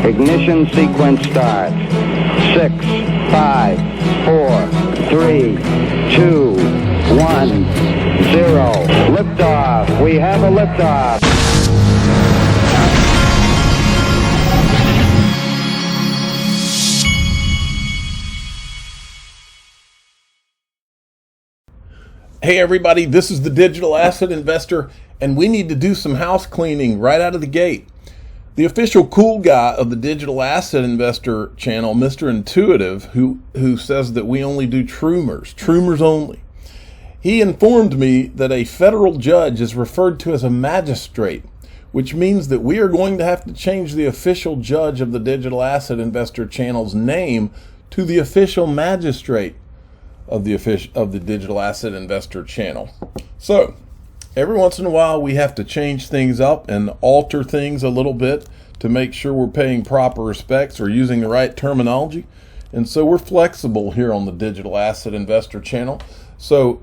Ignition sequence starts. 6, 5, 4, 3, 2, 1, 0. Liftoff. We have a liftoff. Hey everybody, this is the Digital Asset Investor, and we need to do some house cleaning right out of the gate. The official cool guy of the Digital Asset Investor channel, Mr. Intuitive, who says that we only do Troomers only. He informed me that a federal judge is referred to as a magistrate, which means that we are going to have to change the official judge of the Digital Asset Investor channel's name to the official magistrate of the Digital Asset Investor channel. So every once in a while we have to change things up and alter things a little bit to make sure we're paying proper respects or using the right terminology. And so we're flexible here on the Digital Asset Investor channel. So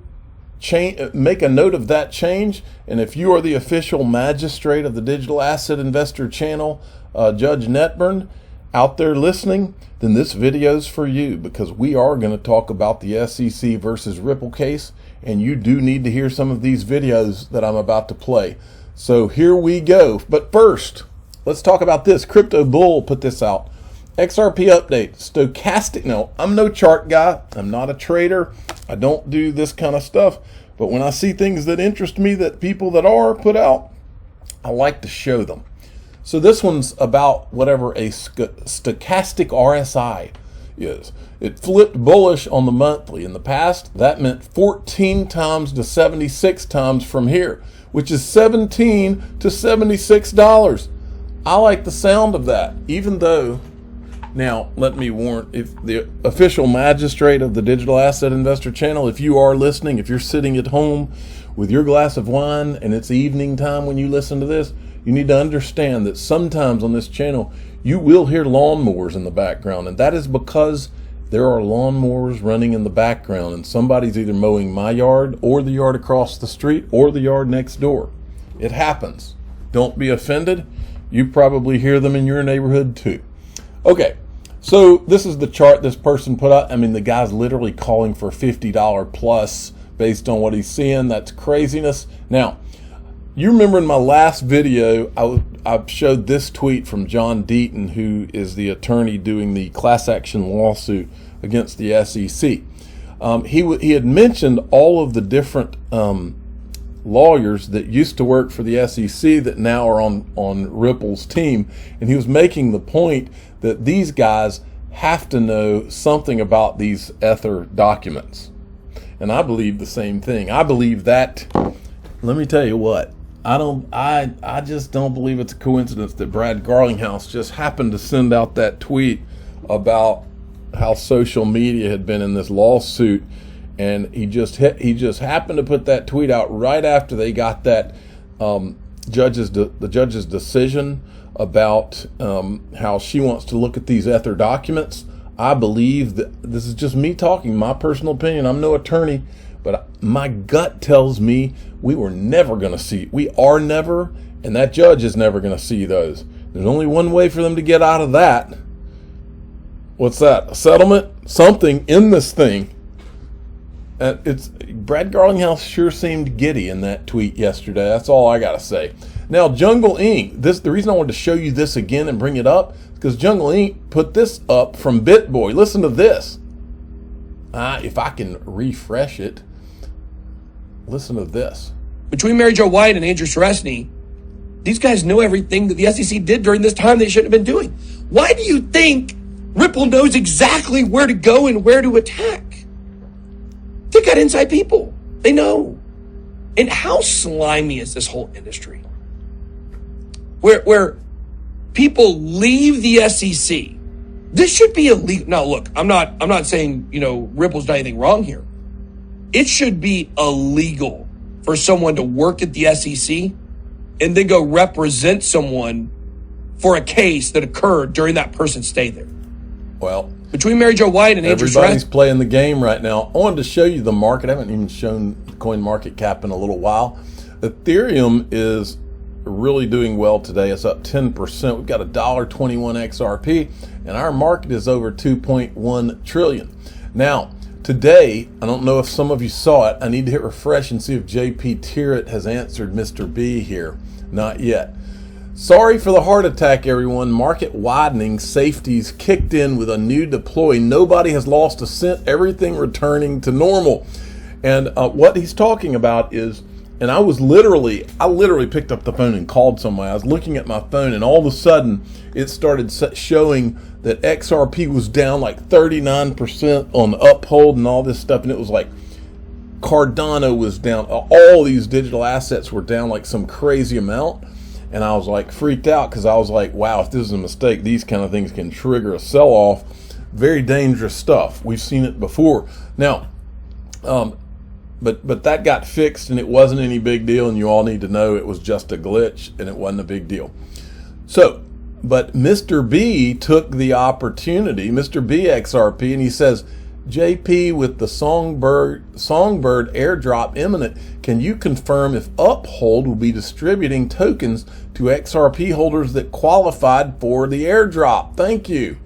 make a note of that change. And if you are the official magistrate of the Digital Asset Investor channel, Judge Netburn, out there listening, then this video is for you, because we are going to talk about the SEC versus Ripple case, and you do need to hear some of these videos that I'm about to play. So here we go. But first, let's talk about this. Crypto Bull put this out. XRP update, stochastic. No, I'm no chart guy. I'm not a trader. I don't do this kind of stuff. But when I see things that interest me that people that are put out, I like to show them. So this one's about whatever a stochastic RSI is. It flipped bullish on the monthly. In the past, that meant 14 times to 76 times from here, which is $17 to $76. I like the sound of that, even though, now let me warn, if the official magistrate of the Digital Asset Investor channel, if you are listening, if you're sitting at home with your glass of wine and it's evening time when you listen to this, you need to understand that sometimes on this channel you will hear lawnmowers in the background, and that is because there are lawnmowers running in the background and somebody's either mowing my yard or the yard across the street or the yard next door. It happens. Don't be offended. You probably hear them in your neighborhood too. Okay, so this is the chart this person put out. I mean, the guy's literally calling for $50 plus based on what he's seeing. That's craziness. Now, you remember in my last video, I showed this tweet from John Deaton, who is the attorney doing the class action lawsuit against the SEC. He had mentioned all of the different lawyers that used to work for the SEC that now are on Ripple's team, and he was making the point that these guys have to know something about these Ether documents. And I believe the same thing. I believe that, let me tell you what, I just don't believe it's a coincidence that Brad Garlinghouse just happened to send out that tweet about how social media had been in this lawsuit, and he just happened to put that tweet out right after they got that the judge's decision about how she wants to look at these Ether documents. I believe that this is just me talking, my personal opinion. I'm no attorney, but my gut tells me we are never, and that judge is never going to see those. There's only one way for them to get out of that. What's that? A settlement? Something in this thing. Brad Garlinghouse sure seemed giddy in that tweet yesterday. That's all I got to say. Now, Jungle Inc. The reason I wanted to show you this again and bring it up is because Jungle Inc. put this up from BitBoy. Listen to this. If I can refresh it. Listen to this. Between Mary Jo White and Andrew Sharesny, these guys know everything that the SEC did during this time they shouldn't have been doing. Why do you think Ripple knows exactly where to go and where to attack? They got inside people. They know. And how slimy is this whole industry? Where people leave the SEC. This should be illegal. Now, look, I'm not saying, Ripple's done anything wrong here. It should be illegal for someone to work at the SEC and then go represent someone for a case that occurred during that person's stay there. Well, between Mary Jo White and Andrew everybody's playing the game right now. I wanted to show you the market. I haven't even shown CoinMarketCap in a little while. Ethereum is really doing well today. It's up 10%. We've got $1.21 XRP, and our market is over 2.1 trillion. Now, today, I don't know if some of you saw it. I need to hit refresh and see if JP Tirrett has answered Mr. B here. Not yet. Sorry for the heart attack, everyone. Market widening, safeties kicked in with a new deploy. Nobody has lost a cent. Everything returning to normal. And what he's talking about is, and I literally picked up the phone and called somebody. I was looking at my phone, and all of a sudden it started showing that XRP was down like 39% on the uphold and all this stuff. And it was like Cardano was down. All these digital assets were down like some crazy amount. And I was like freaked out because I was like, wow, if this is a mistake, these kind of things can trigger a sell-off. Very dangerous stuff. We've seen it before. Now, but that got fixed, and it wasn't any big deal, and you all need to know it was just a glitch, and it wasn't a big deal. So, but Mr. B took the opportunity, Mr. B XRP, and he says, JP, with the Songbird airdrop imminent, can you confirm if Uphold will be distributing tokens to XRP holders that qualified for the airdrop? Thank you.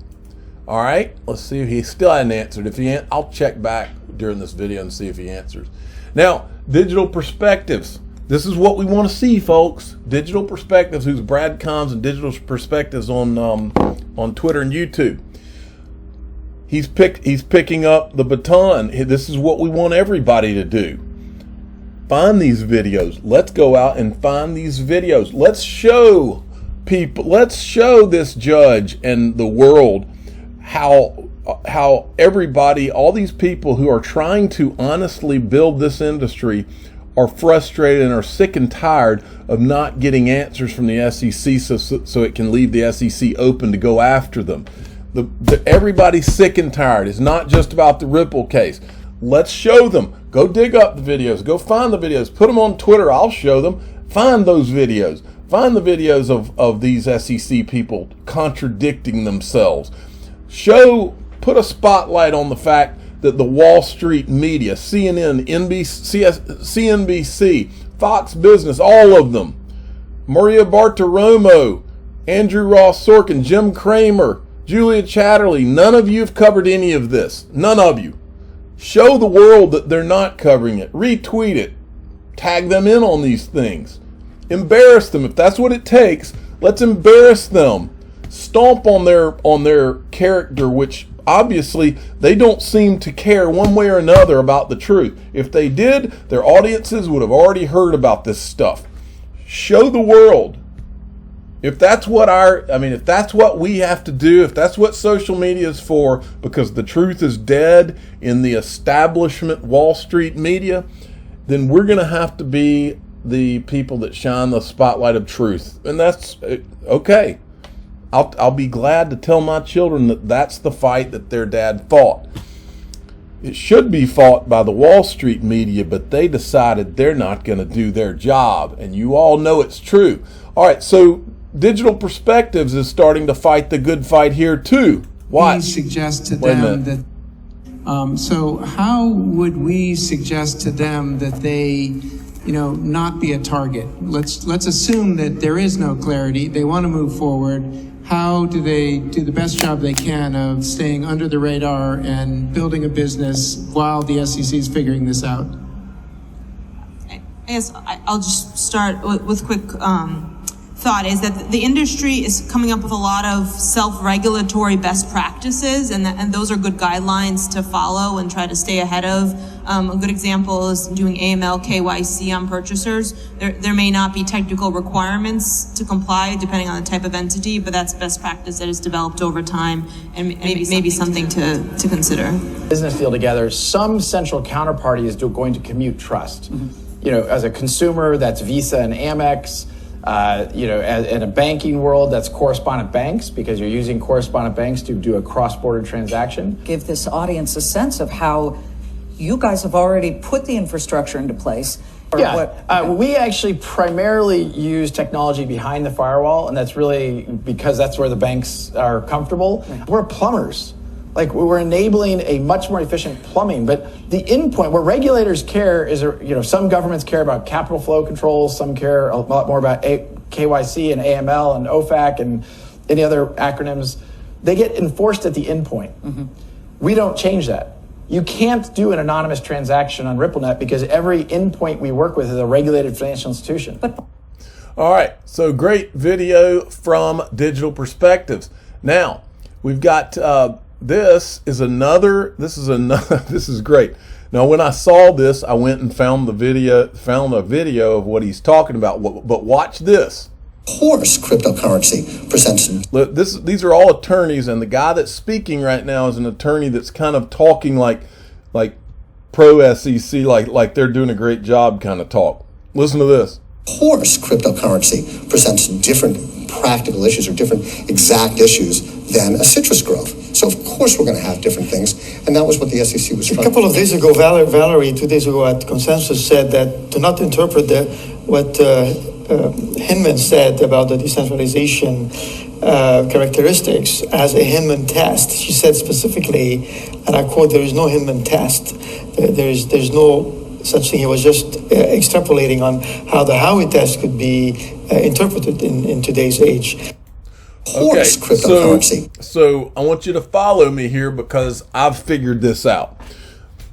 All right, let's see if he still hadn't answered. If he, I'll check back during this video and see if he answers. Now, digital perspectives. This is what we want to see, folks. Digital perspectives. Who's Brad Combs and digital perspectives on Twitter and YouTube. He's picking up the baton. This is what we want everybody to do. Find these videos. Let's go out and find these videos. Let's show people, let's show this judge and the world how everybody, all these people who are trying to honestly build this industry are frustrated and are sick and tired of not getting answers from the SEC so it can leave the SEC open to go after them. Everybody's sick and tired. It's not just about the Ripple case. Let's show them. Go dig up the videos. Go find the videos. Put them on Twitter. I'll show them. Find those videos. Find the videos of these SEC people contradicting themselves. Put a spotlight on the fact that the Wall Street media, CNN, CNBC, Fox Business, all of them, Maria Bartiromo, Andrew Ross Sorkin, Jim Cramer, Julia Chatterley, none of you have covered any of this. None of you. Show the world that they're not covering it. Retweet it. Tag them in on these things. Embarrass them. If that's what it takes, let's embarrass them. Stomp on their character, which obviously they don't seem to care one way or another about the truth. If they did, their audiences would have already heard about this stuff. Show the world. If that's what if that's what we have to do, if that's what social media is for, because the truth is dead in the establishment Wall Street media, then we're going to have to be the people that shine the spotlight of truth. And that's okay. I'll be glad to tell my children that that's the fight that their dad fought. It should be fought by the Wall Street media, but they decided they're not going to do their job. And you all know it's true. All right, so Digital Perspectives is starting to fight the good fight here too. Why? We suggest to them that. So how would we suggest to them that they, not be a target? Let's assume that there is no clarity. They want to move forward. How do they do the best job they can of staying under the radar and building a business while the SEC is figuring this out? I guess I'll just start with quick thought is that the industry is coming up with a lot of self-regulatory best practices, and those are good guidelines to follow and try to stay ahead of. A good example is doing AML KYC on purchasers. There may not be technical requirements to comply depending on the type of entity, but that's best practice that is developed over time and maybe something to consider. Business deal together, some central counterparty is going to commute trust. Mm-hmm. As a consumer, that's Visa and Amex. In a banking world, that's correspondent banks, because you're using correspondent banks to do a cross-border transaction. Give this audience a sense of how you guys have already put the infrastructure into place. We actually primarily use technology behind the firewall, and that's really because that's where the banks are comfortable. Right. We're plumbers. We're enabling a much more efficient plumbing, but the endpoint where regulators care is, some governments care about capital flow controls, some care a lot more about KYC and AML and OFAC and any other acronyms, they get enforced at the endpoint. We don't change that. You can't do an anonymous transaction on RippleNet because every endpoint we work with is a regulated financial institution. All right, so great video from Digital Perspectives. Now, we've got, this is great. Now, when I saw this, I went and found a video of what he's talking about, but watch this. Of course, cryptocurrency presents. Look, these are all attorneys, and the guy that's speaking right now is an attorney that's kind of talking like pro SEC, like they're doing a great job kind of talk. Listen to this. Of course, cryptocurrency presents different practical issues or different exact issues than a citrus grove. So of course we're going to have different things, and that was what the SEC was trying to do. A couple of days ago, Valerie, 2 days ago at Consensus said that to not interpret what Hinman said about the decentralization characteristics as a Hinman test. She said specifically, and I quote, "There is no Hinman test. There's no such thing." He was just extrapolating on how the Howey test could be interpreted in today's age. Okay, so I want you to follow me here because I've figured this out.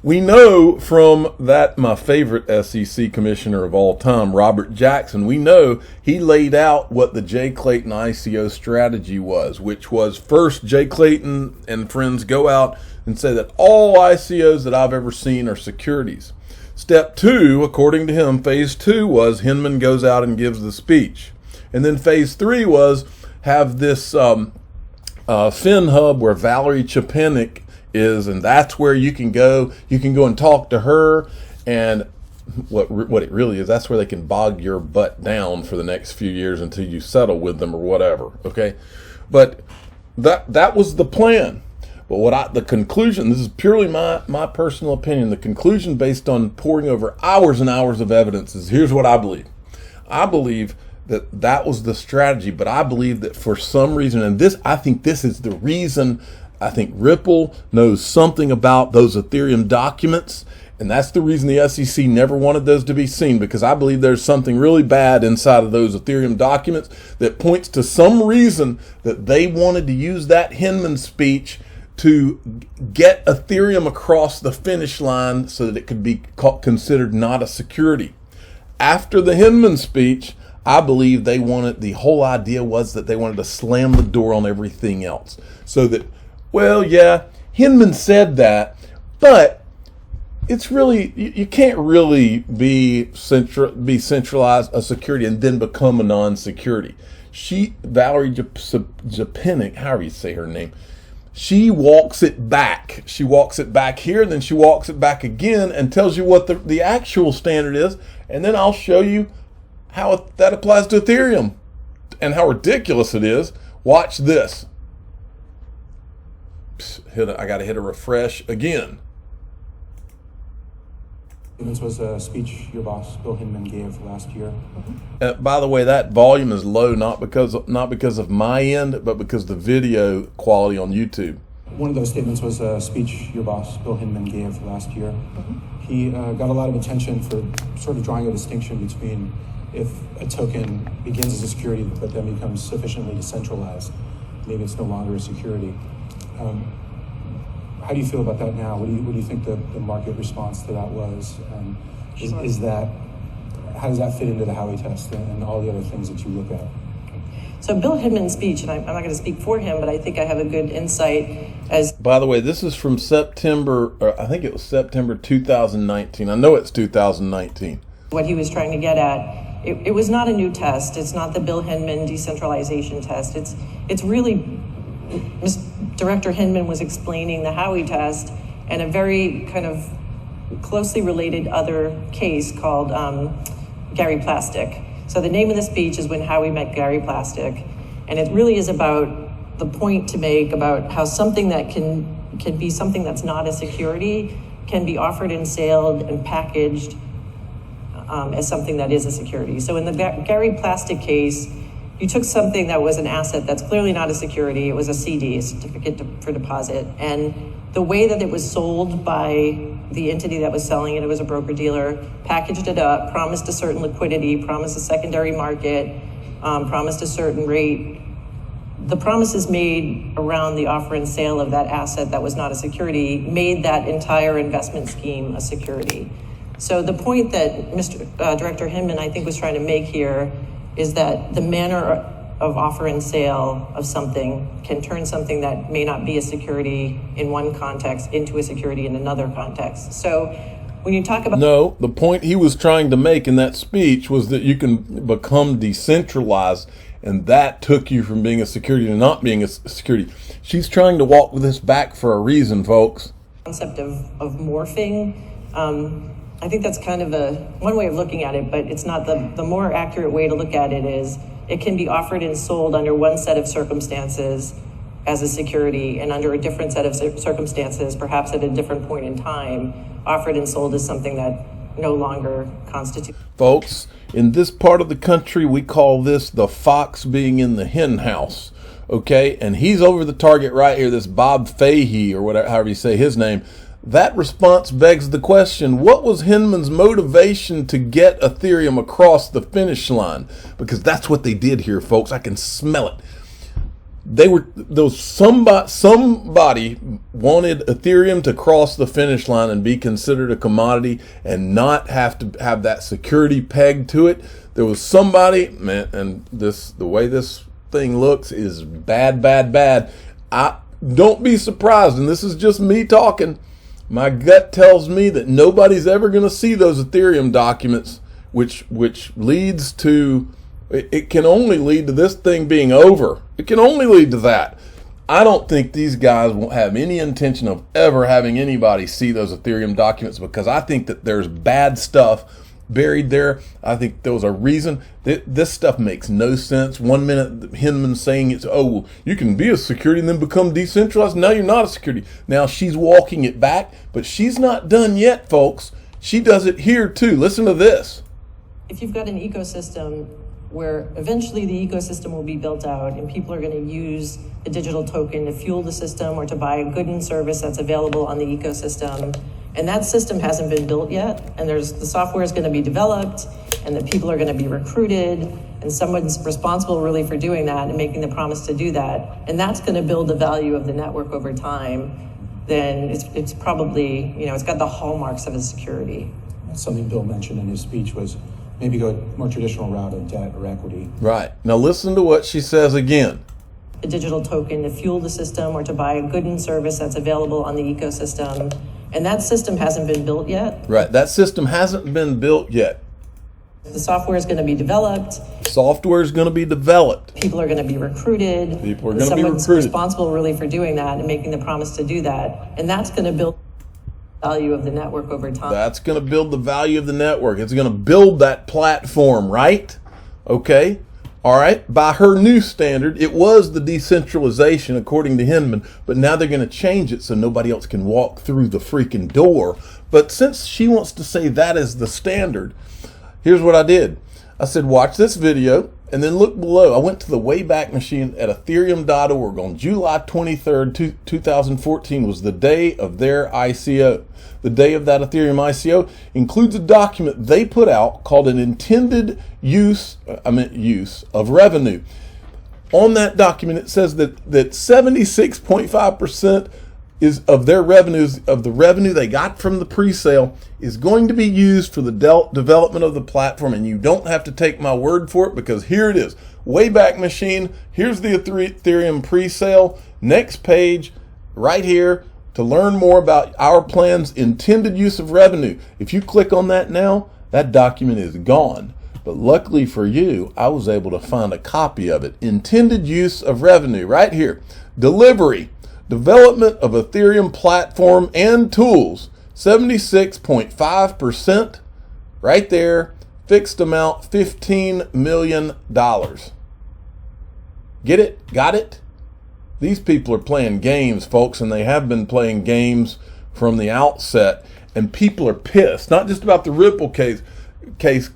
We know from that, my favorite SEC commissioner of all time, Robert Jackson, we know he laid out what the Jay Clayton ICO strategy was, which was first Jay Clayton and friends go out and say that all ICOs that I've ever seen are securities. Step 2, according to him, phase 2 was Hinman goes out and gives the speech. And then phase 3 was have this FinHub where Valerie Chapinick is, and that's where you can go. You can go and talk to her, and what it really is, that's where they can bog your butt down for the next few years until you settle with them or whatever. Okay, but that was the plan. But the conclusion, this is purely my personal opinion, the conclusion based on poring over hours and hours of evidence is, here's what I believe. I believe that was the strategy, but I believe that for some reason, and I think this is the reason, I think Ripple knows something about those Ethereum documents, and that's the reason the SEC never wanted those to be seen, because I believe there's something really bad inside of those Ethereum documents that points to some reason that they wanted to use that Hinman speech to get Ethereum across the finish line so that it could be considered not a security. After the Hinman speech, I believe the whole idea was that they wanted to slam the door on everything else. So that, well, yeah, Hinman said that, but it's really, you can't really be centralized a security and then become a non-security. Valerie Chapinick, however you say her name, she walks it back. She walks it back here, and then she walks it back again and tells you what the actual standard is, and then I'll show you how that applies to Ethereum and how ridiculous it is. Watch this. I got to hit a refresh again. This was a speech your boss, Bill Hinman, gave last year. By the way, that volume is low, not because of my end, but because the video quality on YouTube. One of those statements was a speech your boss, Bill Hinman, gave last year. He got a lot of attention for sort of drawing a distinction between if a token begins as a security but then becomes sufficiently decentralized, maybe it's no longer a security. How do you feel about that now? What do you think the market response to that was? Is that, how does that fit into the Howey test and all the other things that you look at? So Bill Hinman's speech, and I'm not going to speak for him, but I think I have a good insight as... By the way, this is from September, or I think it was September 2019. I know it's 2019. What he was trying to get at. It was not a new test. It's not the Bill Hinman decentralization test. It's really, Director Hinman was explaining the Howey test and a very kind of closely related other case called Gary Plastic. So the name of the speech is When Howey Met Gary Plastic, and it really is about the point to make about how something that can be something that's not a security can be offered and sailed and packaged as something that is a security. So in the Gary Plastic case, you took something that was an asset that's clearly not a security. It was a CD, a certificate for deposit. And the way that it was sold by the entity that was selling it was a broker-dealer, packaged it up, promised a certain liquidity, promised a secondary market, promised a certain rate. The promises made around the offer and sale of that asset that was not a security made that entire investment scheme a security. So the point that Director Hinman, I think, was trying to make here is that the manner of offer and sale of something can turn something that may not be a security in one context into a security in another context. So when you talk about... No, the point he was trying to make in that speech was that you can become decentralized, and that took you from being a security to not being a security. She's trying to walk this back for a reason, folks. Concept of morphing. I think that's kind of one way of looking at it, but it's not the more accurate way to look at it is it can be offered and sold under one set of circumstances as a security, and under a different set of circumstances, perhaps at a different point in time, offered and sold as something that no longer constitutes. Folks, in this part of the country, we call this the fox being in the hen house, okay? And he's over the target right here, this Bob Fahey, or whatever, however you say his name. That response begs the question, what was Hinman's motivation to get Ethereum across the finish line? Because that's what they did here, folks. I can smell it. Somebody wanted Ethereum to cross the finish line and be considered a commodity and not have to have that security pegged to it. There was somebody, man, and the way this thing looks is bad, bad, bad. Don't be surprised, and this is just me talking. My gut tells me that nobody's ever going to see those Ethereum documents, which leads to, it can only lead to this thing being over. It can only lead to that. I don't think these guys won't have any intention of ever having anybody see those Ethereum documents, because I think that there's bad stuff buried there. I think there was a reason. This stuff makes no sense. 1 minute Hinman saying it's, oh, you can be a security and then become decentralized. Now you're not a security. Now she's walking it back, but she's not done yet, folks. She does it here too. Listen to this. If you've got an ecosystem where eventually the ecosystem will be built out and people are going to use the digital token to fuel the system or to buy a good and service that's available on the ecosystem, and that system hasn't been built yet, and the software is going to be developed, and the people are going to be recruited, and someone's responsible really for doing that and making the promise to do that, and that's going to build the value of the network over time, then it's probably, it's got the hallmarks of a security. Something Bill mentioned in his speech was maybe go a more traditional route of debt or equity. Right. Now listen to what she says again. A digital token to fuel the system or to buy a good and service that's available on the ecosystem. And that system hasn't been built yet. Right. That system hasn't been built yet. The software is going to be developed. Software is going to be developed. People are going to be recruited. People are going to be recruited. Someone's responsible really for doing that and making the promise to do that. And that's going to build value of the network over time. That's going to build the value of the network. It's going to build that platform, right? Okay. All right. By her new standard, it was the decentralization according to Hinman, but now they're going to change it so nobody else can walk through the freaking door. But since she wants to say that is the standard, here's what I did. I said, watch this video and then look below. I went to the Wayback Machine at ethereum.org on July 23rd, 2014 was the day of their ICO. The day of that Ethereum ICO includes a document they put out called an intended use of revenue. On that document, it says that 76.5% of their revenues, of the revenue they got from the pre-sale, is going to be used for the development of the platform. And you don't have to take my word for it, because here it is. Wayback Machine. Here's the Ethereum pre-sale. Next page, right here, to learn more about our plan's intended use of revenue. If you click on that now, that document is gone. But luckily for you, I was able to find a copy of it. Intended use of revenue, right here. Delivery. Development of Ethereum platform and tools, 76.5%, right there, fixed amount, $15 million. Get it? Got it? These people are playing games, folks, and they have been playing games from the outset, and people are pissed, not just about the Ripple case,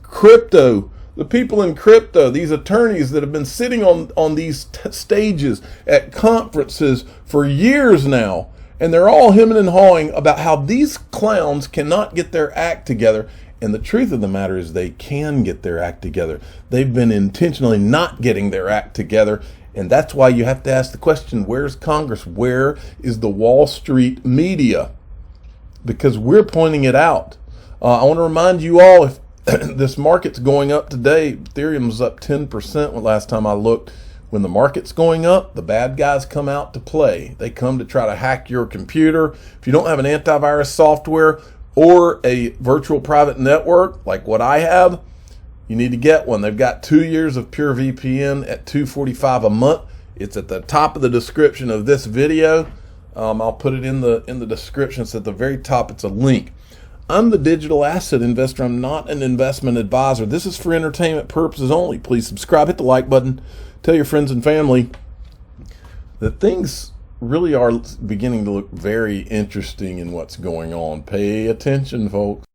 crypto. The people in crypto, these attorneys that have been sitting on these stages at conferences for years now, and they're all hemming and hawing about how these clowns cannot get their act together, And the truth of the matter is they can get their act together. They've been intentionally not getting their act together. And that's why you have to ask the question, where's Congress? Where is the Wall Street media? Because we're pointing it out. I want to remind you all, if this market's going up today, Ethereum was up 10% last time I looked. When the market's going up, the bad guys come out to play. They come to try to hack your computer. If you don't have an antivirus software or a virtual private network like what I have, you need to get one. They've got 2 years of pure VPN at $245 a month. It's at the top of the description of this video. I'll put it in the description. It's at the very top. It's a link. I'm the digital asset investor. I'm not an investment advisor. This is for entertainment purposes only. Please subscribe, hit the like button, tell your friends and family that things really are beginning to look very interesting in what's going on. Pay attention, folks.